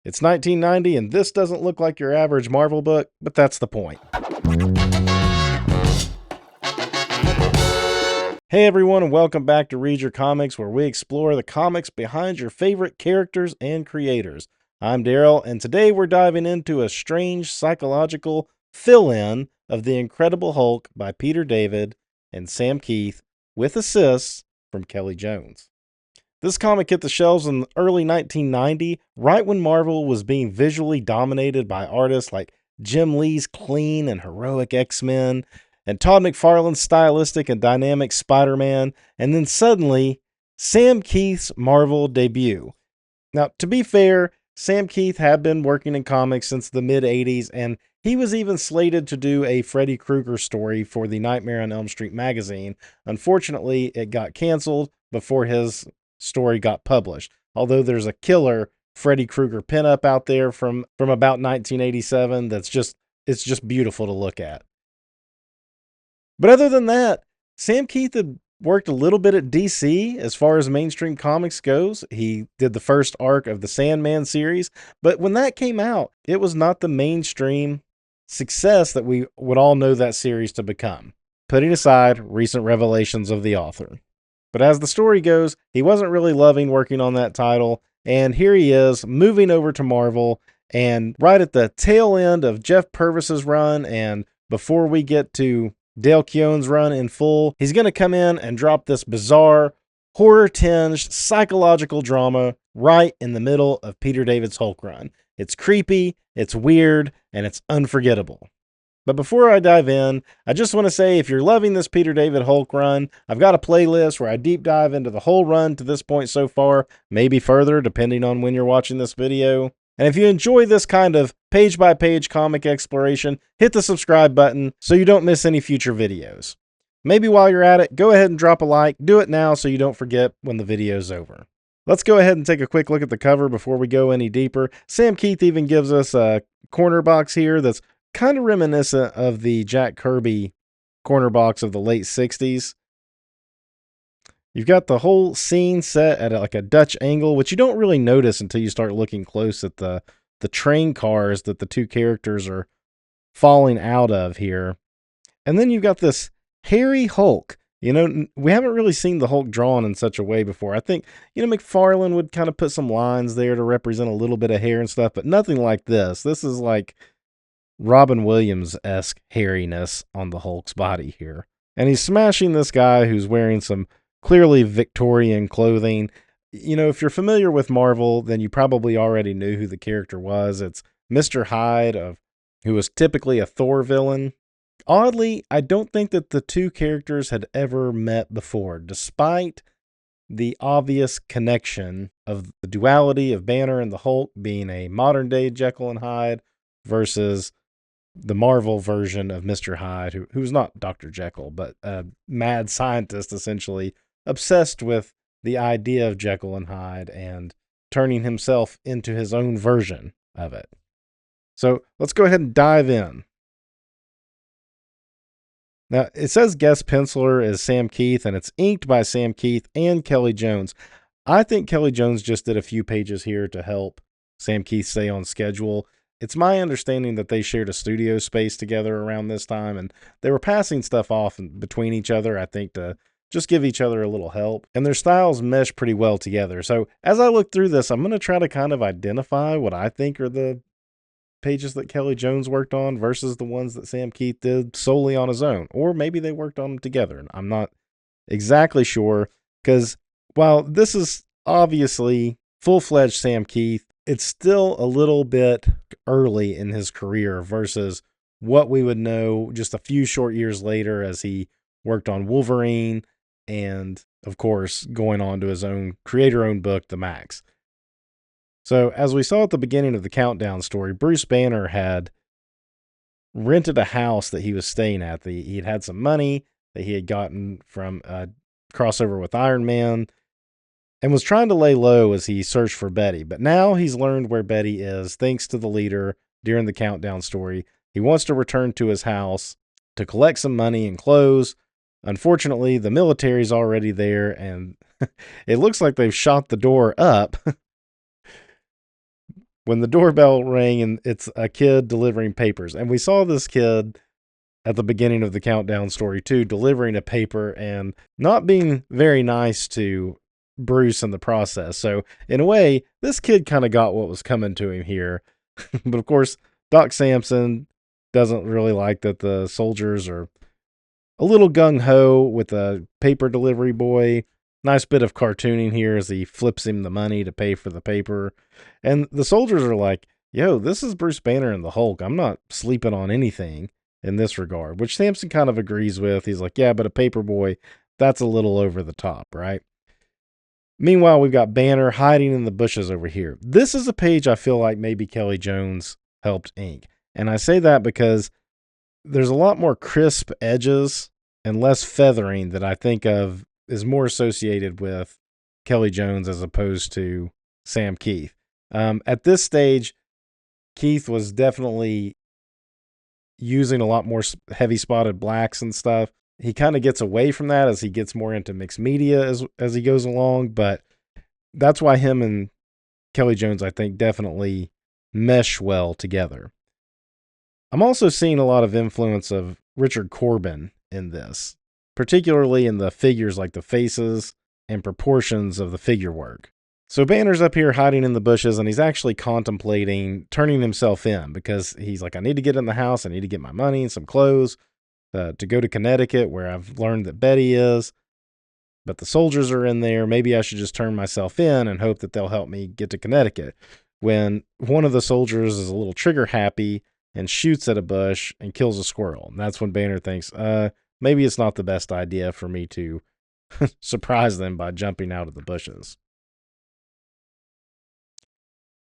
It's 1990, and this doesn't look like your average Marvel book, but that's the point. Hey everyone, and welcome back to Read Your Comics, where we explore the comics behind your favorite characters and creators. I'm Daryl, and today we're diving into a strange psychological fill-in of The Incredible Hulk by Peter David and Sam Kieth, with assists from Kelley Jones. This comic hit the shelves in early 1990, right when Marvel was being visually dominated by artists like Jim Lee's clean and heroic X-Men, and Todd McFarlane's stylistic and dynamic Spider-Man, and then suddenly, Sam Kieth's Marvel debut. Now, to be fair, Sam Kieth had been working in comics since the mid-'80s, and he was even slated to do a Freddy Krueger story for the Nightmare on Elm Street magazine. Unfortunately, it got canceled before his story got published, although there's a killer Freddy Krueger pinup out there from about 1987 it's just beautiful to look at. But other than that, Sam Kieth had worked a little bit at DC as far as mainstream comics goes. He did the first arc of the Sandman series, but when that came out, it was not the mainstream success that we would all know that series to become, putting aside recent revelations of the author. But as the story goes, he wasn't really loving working on that title, and here he is moving over to Marvel, and right at the tail end of Jeff Purvis's run, and before we get to Dale Keown's run in full, he's going to come in and drop this bizarre, horror-tinged, psychological drama right in the middle of Peter David's Hulk run. It's creepy, it's weird, and it's unforgettable. But before I dive in, I just want to say if you're loving this Peter David Hulk run, I've got a playlist where I deep dive into the whole run to this point so far, maybe further depending on when you're watching this video. And if you enjoy this kind of page-by-page comic exploration, hit the subscribe button so you don't miss any future videos. Maybe while you're at it, go ahead and drop a like. Do it now so you don't forget when the video's over. Let's go ahead and take a quick look at the cover before we go any deeper. Sam Kieth even gives us a corner box here that's kind of reminiscent of the Jack Kirby corner box of the late 60s. You've got the whole scene set at like a Dutch angle, which you don't really notice until you start looking close at the train cars that the two characters are falling out of here. And then you've got this hairy Hulk. You know, we haven't really seen the Hulk drawn in such a way before. I think, McFarlane would kind of put some lines there to represent a little bit of hair and stuff, but nothing like this. This is like Robin Williams-esque hairiness on the Hulk's body here. And he's smashing this guy who's wearing some clearly Victorian clothing. If you're familiar with Marvel, then you probably already knew who the character was. It's Mr. Hyde, who was typically a Thor villain. Oddly, I don't think that the two characters had ever met before, despite the obvious connection of the duality of Banner and the Hulk being a modern-day Jekyll and Hyde versus the Marvel version of Mr. Hyde, who's not Dr. Jekyll, but a mad scientist, essentially, obsessed with the idea of Jekyll and Hyde and turning himself into his own version of it. So let's go ahead and dive in. Now, it says guest penciler is Sam Kieth, and it's inked by Sam Kieth and Kelley Jones. I think Kelley Jones just did a few pages here to help Sam Kieth stay on schedule. It's my understanding that they shared a studio space together around this time, and they were passing stuff off between each other, I think, to just give each other a little help. And their styles mesh pretty well together. So as I look through this, I'm going to try to kind of identify what I think are the pages that Kelley Jones worked on versus the ones that Sam Kieth did solely on his own. Or maybe they worked on them together. I'm not exactly sure, because while this is obviously full-fledged Sam Kieth, it's still a little bit early in his career versus what we would know just a few short years later as he worked on Wolverine and, of course, going on to his own creator-owned book, The Maxx. So, as we saw at the beginning of the Countdown story, Bruce Banner had rented a house that he was staying at. He had some money that he had gotten from a crossover with Iron Man, and was trying to lay low as he searched for Betty. But now he's learned where Betty is, thanks to the leader during the Countdown story. He wants to return to his house to collect some money and clothes. Unfortunately, the military's already there, and it looks like they've shot the door up. when the doorbell rang and it's a kid delivering papers. And we saw this kid at the beginning of the Countdown story too, delivering a paper and not being very nice to Bruce in the process. So in a way, this kid kind of got what was coming to him here. But of course, Doc Samson doesn't really like that the soldiers are a little gung-ho with a paper delivery boy. Nice bit of cartooning here as he flips him the money to pay for the paper. And the soldiers are like, yo, this is Bruce Banner and the Hulk. I'm not sleeping on anything in this regard, which Samson kind of agrees with. He's like, yeah, but a paper boy, that's a little over the top, right? Meanwhile, we've got Banner hiding in the bushes over here. This is a page I feel like maybe Kelley Jones helped ink. And I say that because there's a lot more crisp edges and less feathering that I think of is more associated with Kelley Jones as opposed to Sam Kieth. At this stage, Kieth was definitely using a lot more heavy spotted blacks and stuff. He kind of gets away from that as he gets more into mixed media as he goes along, but that's why him and Kelley Jones, I think, definitely mesh well together. I'm also seeing a lot of influence of Richard Corbin in this, particularly in the figures like the faces and proportions of the figure work. So Banner's up here hiding in the bushes, and he's actually contemplating turning himself in because he's like, I need to get in the house. I need to get my money and some clothes to go to Connecticut where I've learned that Betty is. But the soldiers are in there. Maybe I should just turn myself in and hope that they'll help me get to Connecticut. When one of the soldiers is a little trigger happy and shoots at a bush and kills a squirrel. And that's when Banner thinks, maybe it's not the best idea for me to surprise them by jumping out of the bushes.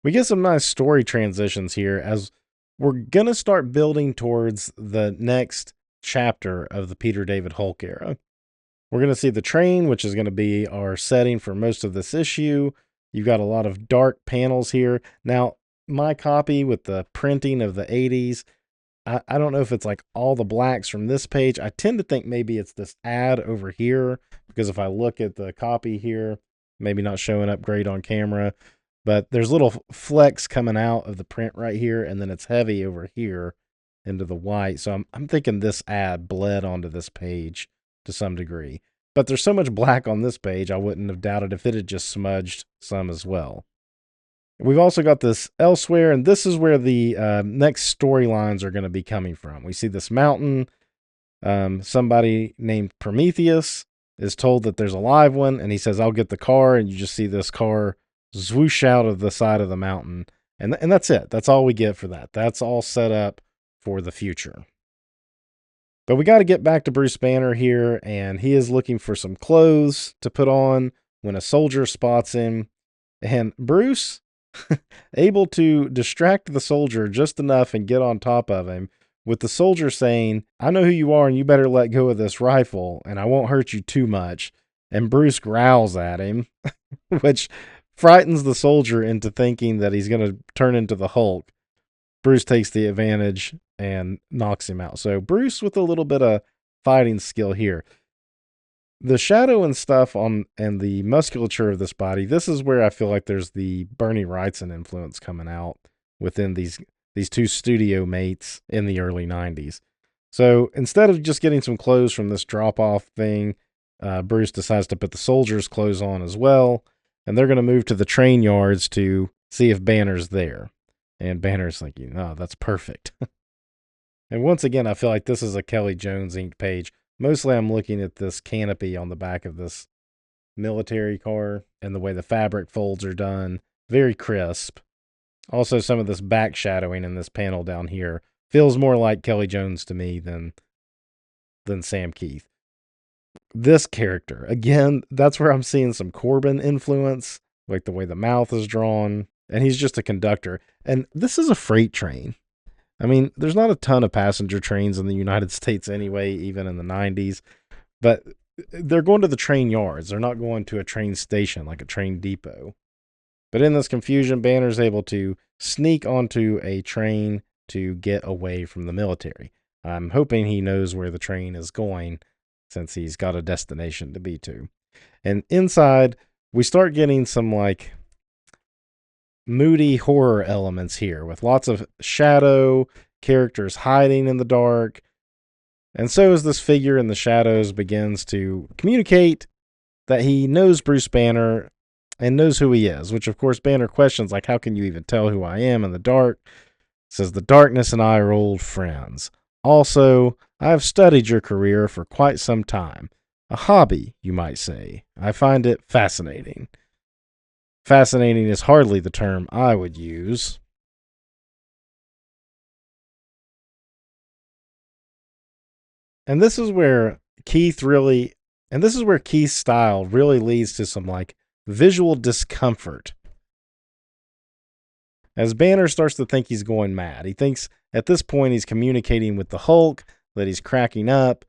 We get some nice story transitions here as we're going to start building towards the next chapter of the Peter David Hulk era. We're going to see the train, which is going to be our setting for most of this issue. You've got a lot of dark panels here. Now, my copy with the printing of the 80s, I don't know if it's like all the blacks from this page. I tend to think maybe it's this ad over here, because if I look at the copy here, maybe not showing up great on camera, but there's little flecks coming out of the print right here, and then it's heavy over here into the white. So I'm thinking this ad bled onto this page to some degree. But there's so much black on this page, I wouldn't have doubted if it had just smudged some as well. We've also got this elsewhere, and this is where the next storylines are going to be coming from. We see this mountain. Somebody named Prometheus is told that there's a live one, and he says, I'll get the car, and you just see this car swoosh out of the side of the mountain. And that's it. That's all we get for that. That's all set up for the future. But we got to get back to Bruce Banner here, and he is looking for some clothes to put on when a soldier spots him. And Bruce, able to distract the soldier just enough and get on top of him, with the soldier saying, I know who you are, and you better let go of this rifle, and I won't hurt you too much. And Bruce growls at him, which frightens the soldier into thinking that he's going to turn into the Hulk. Bruce takes the advantage and knocks him out. So Bruce with a little bit of fighting skill here. The shadow and stuff and the musculature of this body, this is where I feel like there's the Bernie Wrightson influence coming out within these two studio mates in the early 90s. So instead of just getting some clothes from this drop-off thing, Bruce decides to put the soldiers' clothes on as well, and they're going to move to the train yards to see if Banner's there. And Banner's like, that's perfect. And once again, I feel like this is a Kelley Jones inked page. Mostly I'm looking at this canopy on the back of this military car and the way the fabric folds are done. Very crisp. Also, some of this back shadowing in this panel down here feels more like Kelley Jones to me than Sam Kieth. This character, again, that's where I'm seeing some Corbin influence, like the way the mouth is drawn, and he's just a conductor. And this is a freight train. I mean, there's not a ton of passenger trains in the United States anyway, even in the 90s, but they're going to the train yards. They're not going to a train station like a train depot. But in this confusion, Banner's able to sneak onto a train to get away from the military. I'm hoping he knows where the train is going since he's got a destination to be to. And inside, we start getting some moody horror elements here with lots of shadow, characters hiding in the dark. And so as this figure in the shadows begins to communicate that he knows Bruce Banner and knows who he is, which of course Banner questions, like, how can you even tell who I am in the dark? Says, the darkness and I are old friends. Also, I have studied your career for quite some time. A hobby, you might say. I find it fascinating. Fascinating is hardly the term I would use. And this is where Keith's style really leads to some like visual discomfort. As Banner starts to think he's going mad, he thinks at this point he's communicating with the Hulk, that he's cracking up,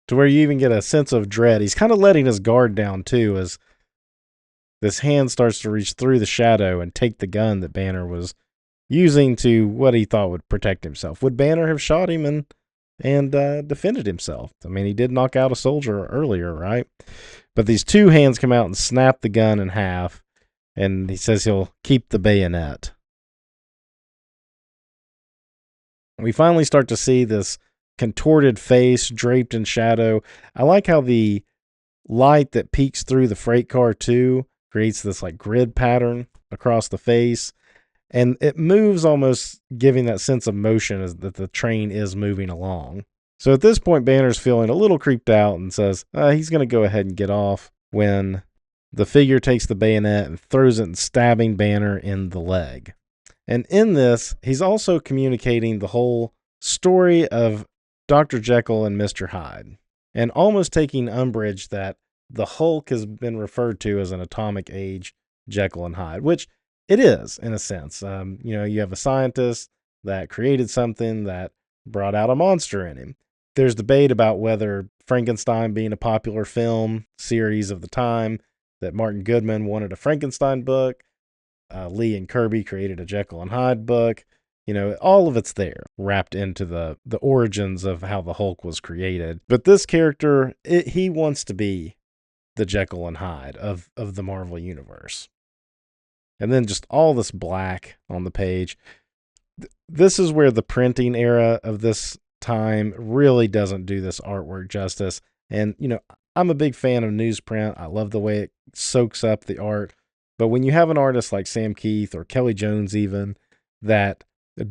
to where you even get a sense of dread. He's kind of letting his guard down too, as this hand starts to reach through the shadow and take the gun that Banner was using to what he thought would protect himself. Would Banner have shot him and defended himself? I mean, he did knock out a soldier earlier, right? But these two hands come out and snap the gun in half, and he says he'll keep the bayonet. We finally start to see this contorted face draped in shadow. I like how the light that peeks through the freight car too creates this like grid pattern across the face, and it moves, almost giving that sense of motion as that the train is moving along. So at this point, Banner's feeling a little creeped out and says he's going to go ahead and get off, when the figure takes the bayonet and throws it, and stabbing Banner in the leg. And in this, he's also communicating the whole story of Dr. Jekyll and Mr. Hyde, and almost taking umbrage that the Hulk has been referred to as an atomic age Jekyll and Hyde, which it is in a sense. You have a scientist that created something that brought out a monster in him. There's debate about whether Frankenstein being a popular film series of the time, that Martin Goodman wanted a Frankenstein book. Lee and Kirby created a Jekyll and Hyde book. All of it's there, wrapped into the origins of how the Hulk was created. But this character, he wants to be the Jekyll and Hyde of the Marvel Universe. And then just all this black on the page. This is where the printing era of this time really doesn't do this artwork justice. And, I'm a big fan of newsprint. I love the way it soaks up the art. But when you have an artist like Sam Kieth or Kelley Jones even, that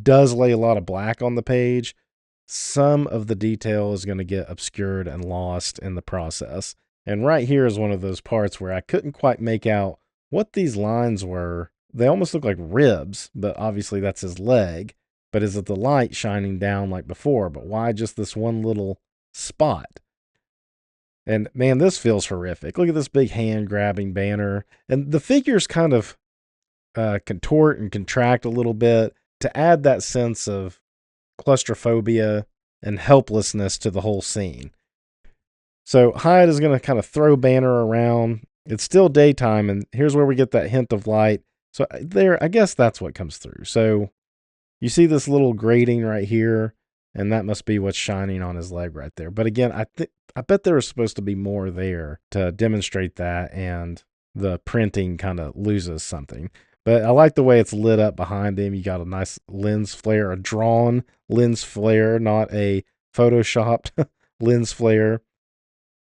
does lay a lot of black on the page, some of the detail is going to get obscured and lost in the process. And right here is one of those parts where I couldn't quite make out what these lines were. They almost look like ribs, but obviously that's his leg. But is it the light shining down like before? But why just this one little spot? And man, this feels horrific. Look at this big hand grabbing Banner. And the figures kind of contort and contract a little bit to add that sense of claustrophobia and helplessness to the whole scene. So Hyde is going to kind of throw Banner around. It's still daytime, and here's where we get that hint of light. So I guess that's what comes through. So you see this little grating right here, and that must be what's shining on his leg right there. But again, I bet there was supposed to be more there to demonstrate that, and the printing kind of loses something. But I like the way it's lit up behind him. You got a nice lens flare, a drawn lens flare, not a photoshopped lens flare,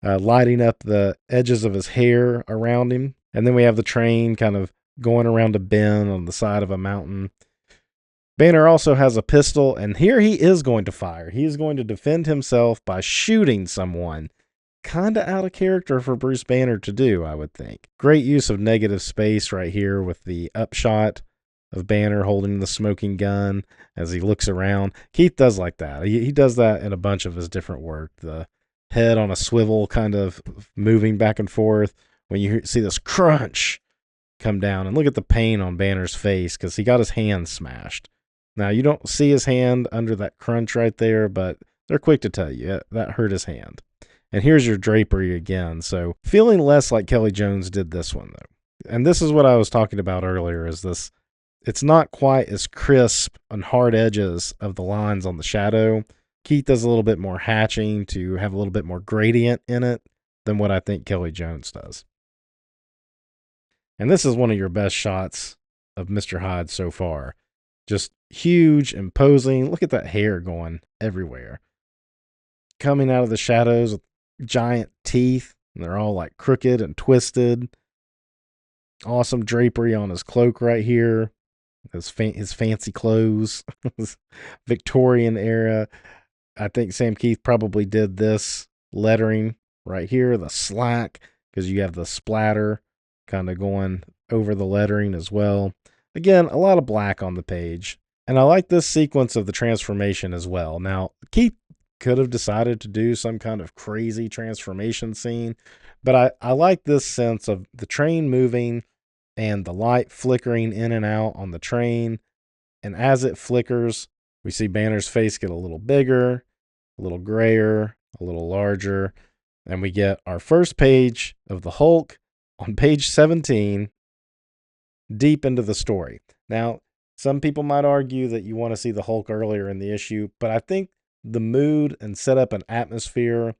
lighting up the edges of his hair around him. And then we have the train kind of going around a bend on the side of a mountain. Banner also has a pistol, and here he is going to fire. He is going to defend himself by shooting someone. Kind of out of character for Bruce Banner to do, I would think. Great use of negative space right here with the upshot of Banner holding the smoking gun as he looks around. Keith does like that. He does that in a bunch of his different work. The head on a swivel kind of moving back and forth. When you see this crunch come down, and look at the pain on Banner's face because he got his hand smashed. Now, you don't see his hand under that crunch right there, but they're quick to tell you that hurt his hand. And here's your drapery again. So feeling less like Kelley Jones did this one, though. And this is what I was talking about earlier, is this, it's not quite as crisp and hard edges of the lines on the shadow. Keith does a little bit more hatching to have a little bit more gradient in it than what I think Kelley Jones does. And this is one of your best shots of Mr. Hyde so far. Just huge, imposing. Look at that hair going everywhere. Coming out of the shadows with giant teeth, and they're all like crooked and twisted. Awesome drapery on his cloak right here. His fancy clothes. Victorian era. I think Sam Kieth probably did this lettering right here, the slack, because you have the splatter kind of going over the lettering as well. Again, a lot of black on the page. And I like this sequence of the transformation as well. Now, Kieth could have decided to do some kind of crazy transformation scene, but I like this sense of the train moving and the light flickering in and out on the train. And as it flickers, we see Banner's face get a little bigger, a little grayer, a little larger, and we get our first page of the Hulk on page 17, deep into the story. Now, some people might argue that you want to see the Hulk earlier in the issue, but I think the mood and set up an atmosphere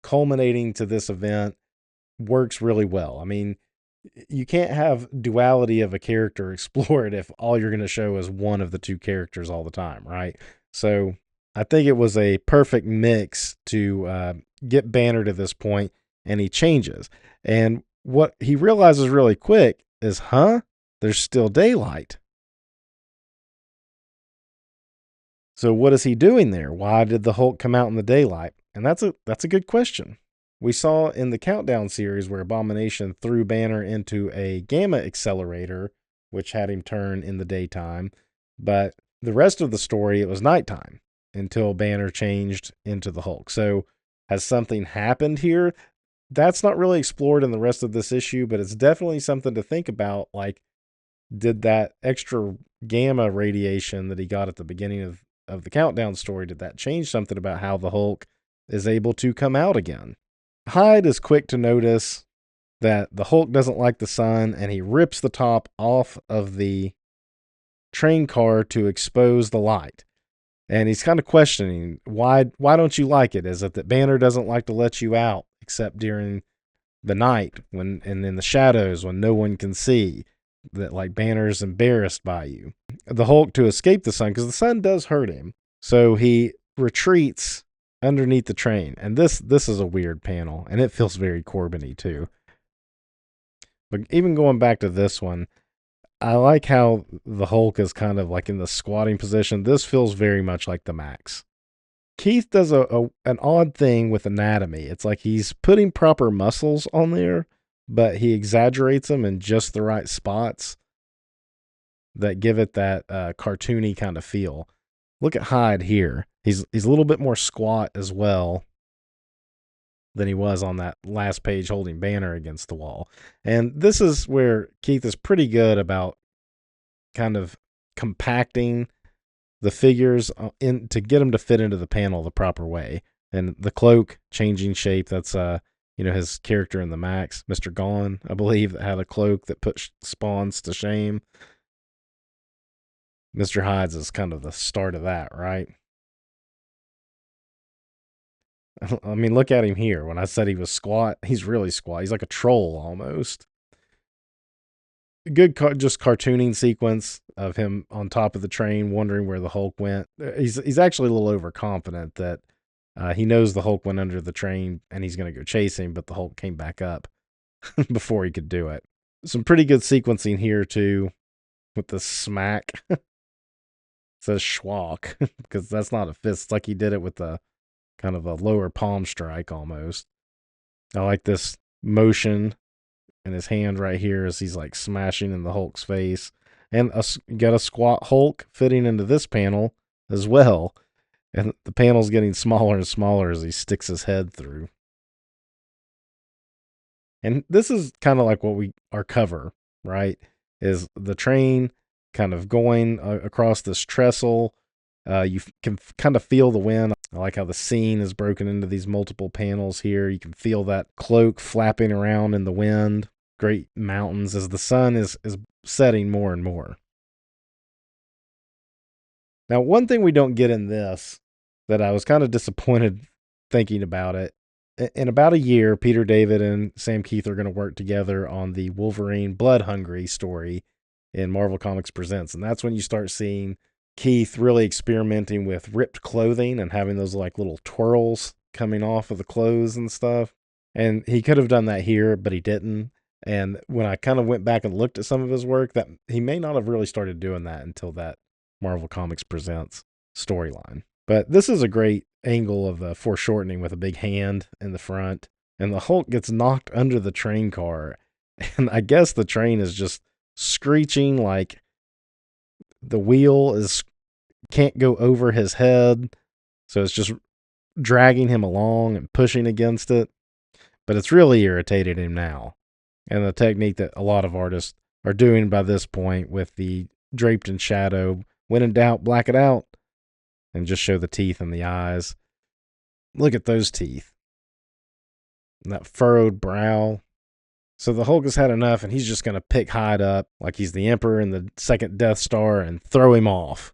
culminating to this event works really well. I mean, you can't have duality of a character explored if all you're going to show is one of the two characters all the time, right? So I think it was a perfect mix to get Banner to this point, and he changes. And what he realizes really quick is, there's still daylight. So what is he doing there? Why did the Hulk come out in the daylight? And that's a good question. We saw in the Countdown series where Abomination threw Banner into a gamma accelerator, which had him turn in the daytime. But the rest of the story, it was nighttime until Banner changed into the Hulk. So has something happened here? That's not really explored in the rest of this issue, but it's definitely something to think about. Like, did that extra gamma radiation that he got at the beginning of the Countdown story, did that change something about how the Hulk is able to come out again? Hyde is quick to notice that the Hulk doesn't like the sun, and he rips the top off of the train car to expose the light. And he's kind of questioning, why don't you like it? Is it that Banner doesn't like to let you out except during the night and in the shadows when no one can see? That like Banner's embarrassed by you. The Hulk, to escape the sun, because the sun does hurt him, so he retreats underneath the train. And this is a weird panel, and it feels very Corbin-y too. But even going back to this one, I like how the Hulk is kind of like in the squatting position. This feels very much like the Maxx. Kieth does an odd thing with anatomy. It's like he's putting proper muscles on there, but he exaggerates them in just the right spots that give it that cartoony kind of feel. Look at Hyde here. He's a little bit more squat as well than he was on that last page holding Banner against the wall. And this is where Kieth is pretty good about kind of compacting the figures in to get them to fit into the panel the proper way. And the cloak changing shape, that's his character in the Maxx, Mr. Gone, I believe, that had a cloak that put spawns to shame. Mr. Hyde's is kind of the start of that, right? I mean, look at him here. When I said he was squat, he's really squat. He's like a troll almost. Good just cartooning sequence of him on top of the train wondering where the Hulk went. He's actually a little overconfident that he knows the Hulk went under the train and he's going to go chase him, but the Hulk came back up before he could do it. Some pretty good sequencing here too with the smack. It says schwalk because that's not a fist. It's like he did it with the kind of a lower palm strike almost. I like this motion in his hand right here as he's like smashing in the Hulk's face. And you got a squat Hulk fitting into this panel as well. And the panel's getting smaller and smaller as he sticks his head through. And this is kind of like our cover, right? Is the train kind of going across this trestle. You can kind of feel the wind. I like how the scene is broken into these multiple panels here. You can feel that cloak flapping around in the wind. Great mountains as the sun is setting more and more. Now, one thing we don't get in this that I was kind of disappointed thinking about it, in about a year, Peter David and Sam Kieth are going to work together on the Wolverine Blood Hungry story. in Marvel Comics Presents. And that's when you start seeing Kieth really experimenting with ripped clothing and having those like little twirls coming off of the clothes and stuff. And he could have done that here, but he didn't. And when I kind of went back and looked at some of his work, that he may not have really started doing that until that Marvel Comics Presents storyline. But this is a great angle of foreshortening with a big hand in the front. And the Hulk gets knocked under the train car. And I guess the train is just screeching, like the wheel can't go over his head. So it's just dragging him along and pushing against it. But it's really irritated him now. And the technique that a lot of artists are doing by this point with the draped in shadow, when in doubt, black it out and just show the teeth and the eyes. Look at those teeth. And that furrowed brow. So the Hulk has had enough, and he's just going to pick Hyde up like he's the Emperor in the second Death Star and throw him off.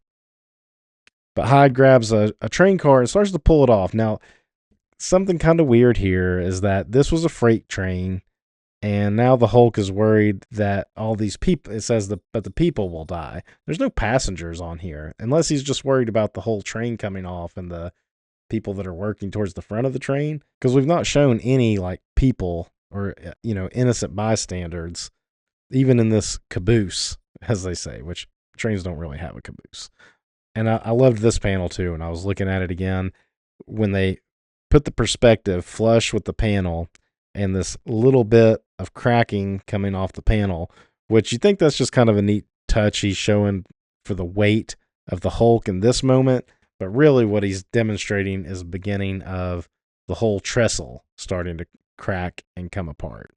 But Hyde grabs a train car and starts to pull it off. Now, something kind of weird here is that this was a freight train, and now the Hulk is worried that all these people, it says but the people will die. There's no passengers on here, unless he's just worried about the whole train coming off and the people that are working towards the front of the train. Because we've not shown any like people or, innocent bystanders, even in this caboose, as they say, which trains don't really have a caboose. And I loved this panel too, and I was looking at it again when they put the perspective flush with the panel and this little bit of cracking coming off the panel, which you think that's just kind of a neat touch he's showing for the weight of the Hulk in this moment. But really what he's demonstrating is the beginning of the whole trestle starting to crack and come apart.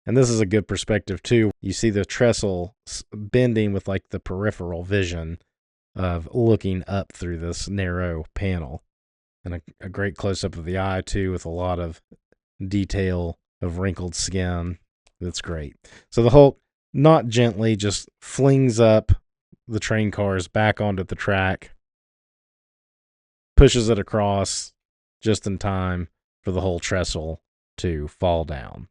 And this is a good perspective too. You see the trestle bending with like the peripheral vision of looking up through this narrow panel. And a great close-up of the eye too, with a lot of detail of wrinkled skin. That's great. So the Hulk, not gently, just flings up the train cars back onto the track, pushes it across just in time for the whole trestle to fall down.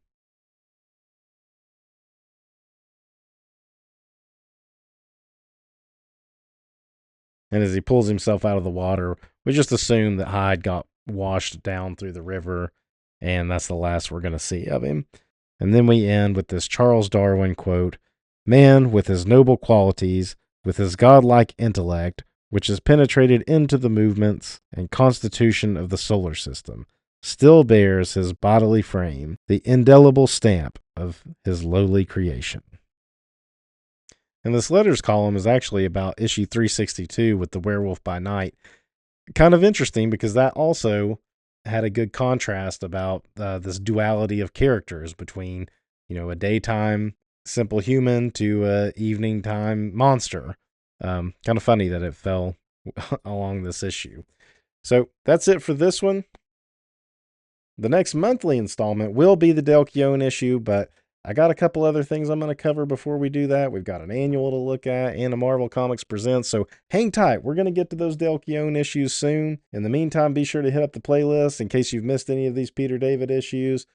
And as he pulls himself out of the water, we just assume that Hyde got washed down through the river, and that's the last we're going to see of him. And then we end with this Charles Darwin quote, "Man, with his noble qualities, with his godlike intellect, which has penetrated into the movements and constitution of the solar system, still bears his bodily frame the indelible stamp of his lowly creation." And this letters column is actually about issue 362 with the Werewolf by Night. Kind of interesting because that also had a good contrast about this duality of characters between, a daytime simple human to a evening time monster. Kind of funny that it fell along this issue. So that's it for this one. The next monthly installment will be the Dale Keown issue, but I got a couple other things I'm going to cover before we do that. We've got an annual to look at and a Marvel Comics Presents, so hang tight. We're going to get to those Dale Keown issues soon. In the meantime, be sure to hit up the playlist in case you've missed any of these Peter David issues.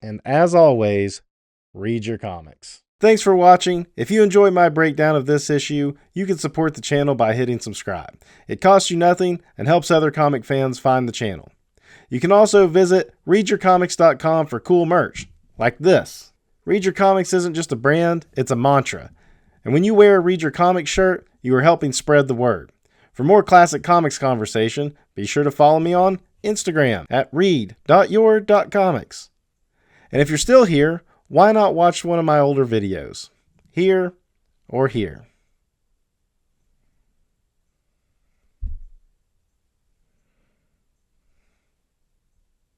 And as always, read your comics. Thanks for watching. If you enjoyed my breakdown of this issue, you can support the channel by hitting subscribe. It costs you nothing and helps other comic fans find the channel. You can also visit readyourcomics.com for cool merch, like this. Read Your Comics isn't just a brand, it's a mantra. And when you wear a Read Your Comics shirt, you are helping spread the word. For more classic comics conversation, be sure to follow me on Instagram at read.your.comics. And if you're still here, why not watch one of my older videos? Here or here.